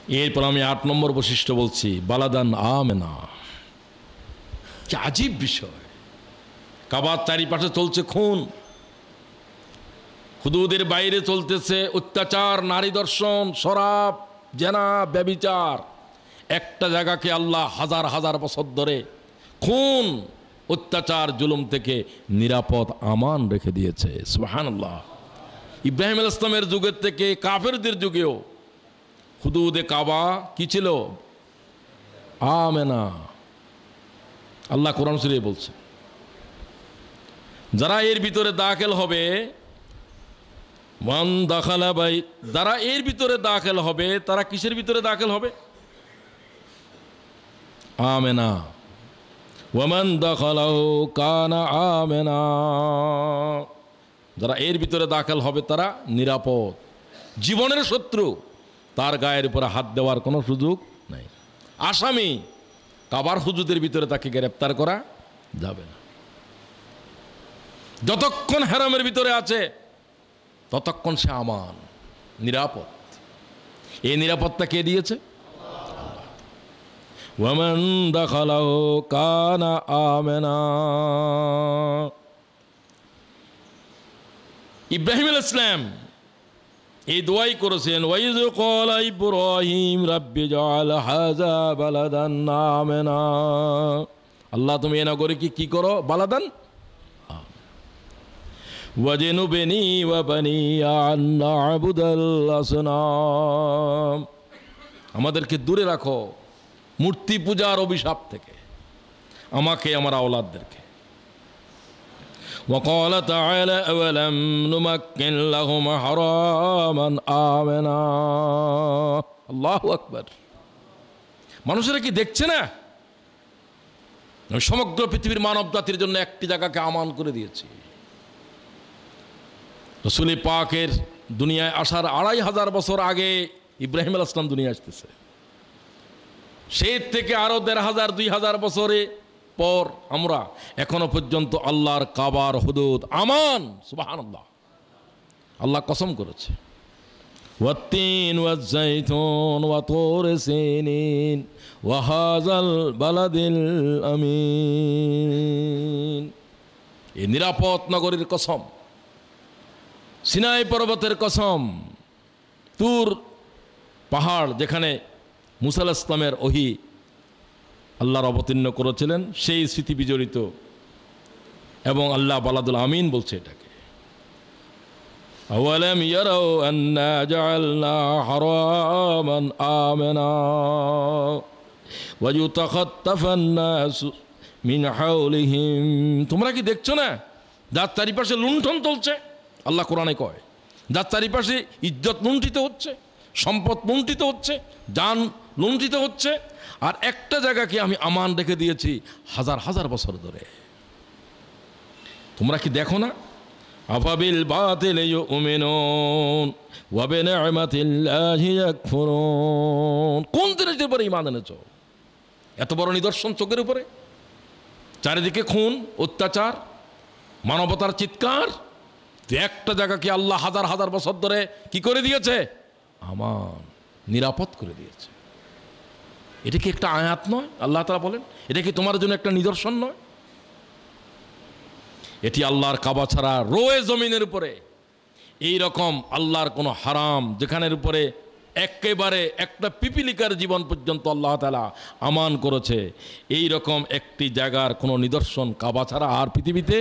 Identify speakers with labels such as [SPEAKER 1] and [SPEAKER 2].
[SPEAKER 1] এরপর আমি ৮ নম্বর বৈশিষ্ট্য বলছি, বালাদান আমেনা। কি আজীব বিষয়! কাবার চারিপাশে চলছে খুন, হুদুদের বাইরে চলতেছে অত্যাচার, নারী দর্শন, শরাব, জেনা, ব্যভিচার। একটা জায়গাকে আল্লাহ হাজার হাজার বছর ধরে খুন, অত্যাচার, জুলুম থেকে নিরাপদ আমান রেখে দিয়েছে। সুবহানাল্লাহ। ইব্রাহিম আলাইহিস সালামের যুগের থেকে কাফেরদের যুগেও হুদুদে কাবা কি ছিল? আমেনা। আল্লাহ কোরআন শরীফে বলছে, যারা এর ভিতরে দাখিল হবে, মান দাখালা বাই, যারা এর ভিতরে দাখিল হবে, তারা কিসের ভিতরে দাখিল হবে? আমেনা। ওয়ামান দাখালাহু কানা আমেনা। যারা এর ভিতরে দাখিল হবে তারা নিরাপদ। জীবনের শত্রু, তার গায়ের উপরে হাত দেওয়ার কোনো সুযোগ নাই। আসামি, কাবার হুজুদের ভিতরে তাকে গ্রেফতার করা যাবে না। যতক্ষণ হারামের ভিতরে আছে ততক্ষণ সে আমান, নিরাপদ। এই নিরাপত্তা কে দিয়েছে? ওয়ামান দাখালাহু কানা আমেনা। ইব্রাহিম আলাইহিস সালাম এই দোয়াই করেছেন, ওয়াইজ ক্বালা ইব্রাহিম রাব্বি জাআল হাযা বালাদান আমেনা। আল্লাহ তুমি এ নগরীকে কি করো? বালাদান ওয়াজনুবনি ওয়া বানিয়া আন না'বুদাল আসনাম। আমাদেরকে দূরে রাখো মূর্তি পূজার অভিশাপ থেকে, আমাকে আমার আওলাদদেরকে। وقال تعالى أولم نمكن لهم حراما آمنا। আল্লাহু আকবার। মানুষেরা কি দেখছে না? সমগ্র পৃথিবীর মানব জাতির জন্য একটি জায়গাকে আমান করে দিয়েছি। রাসূল পাকের দুনিয়ায় আসার ২৫০০ বছর আগে ইব্রাহিম আলাইহিস সালাম দুনিয়া আসতেছে। সেই থেকে আরো ১৫০০-২০০০ বছরে পর আমরা এখনো পর্যন্ত আল্লাহর কাবার হুদুদ আমান। সুবহানাল্লাহ। আল্লাহ কসম করেছে, ওয়াত্তিন ওয়াজ্জাইতুন ওয়া তুর সিনিন ওয়া হাযাল বালাদিল আমিন। এই নিরাপদ নগরীর কসম, সিনাই পর্বতের কসম, তুর পাহাড় যেখানে মুসা আলাইহিস সালামের ওহী আল্লাহর অবতীর্ণ করেছিলেন, সেই স্মৃতি বিজড়িত। এবং আল্লাহ বালাদুল আমিন বলছে এটাকে। আওয়ালাম ইয়ারাউ আন্না জাআলনা হারামান আমেনা ওয়া ইউতাখাত্তাফান নাস মিন হাওলিহিম। তোমরা কি দেখছো না যার চারিপাশে লুণ্ঠন চলছে? আল্লাহ কোরআনে কয়, যার চারিপাশে ইজ্জত লুণ্ঠিত হচ্ছে, সম্পদ লুণ্ঠিত হচ্ছে, জান লুণ্ঠিত হচ্ছে, আর একটা জায়গাকে আমি আমান রেখে দিয়েছি হাজার হাজার বছর ধরে। তোমরা কি দেখো না? আফাবিল বাতিলি ইউমিনুন ওয়া বিনি'মাতিল্লাহি ইয়াকফুরুন। কোন জিনিসের উপরে ঈমান এনেছো? এত বড় নিদর্শন চোখের উপরে, চারিদিকে খুন, অত্যাচার, মানবতার চিৎকার। একটা জায়গাকে আল্লাহ হাজার হাজার বছর ধরে কি করে দিয়েছে? আমান, নিরাপদ করে দিয়েছে। এটা কি একটা আয়াত নয়? আল্লাহ তাআলা বলেন, এটা কি তোমার জন্য একটা নিদর্শন নয়? এটি আল্লাহর কাবা ছাড়া রোয়ে জমিনের উপরে এই রকম আল্লাহর কোনো হারাম, যেখানের উপরে একেবারে একটা পিপিলিকার জীবন পর্যন্ত আল্লাহ তাআলা আমান করেছে, এই রকম একটি জায়গার কোনো নিদর্শন কাবা ছাড়া আর পৃথিবীতে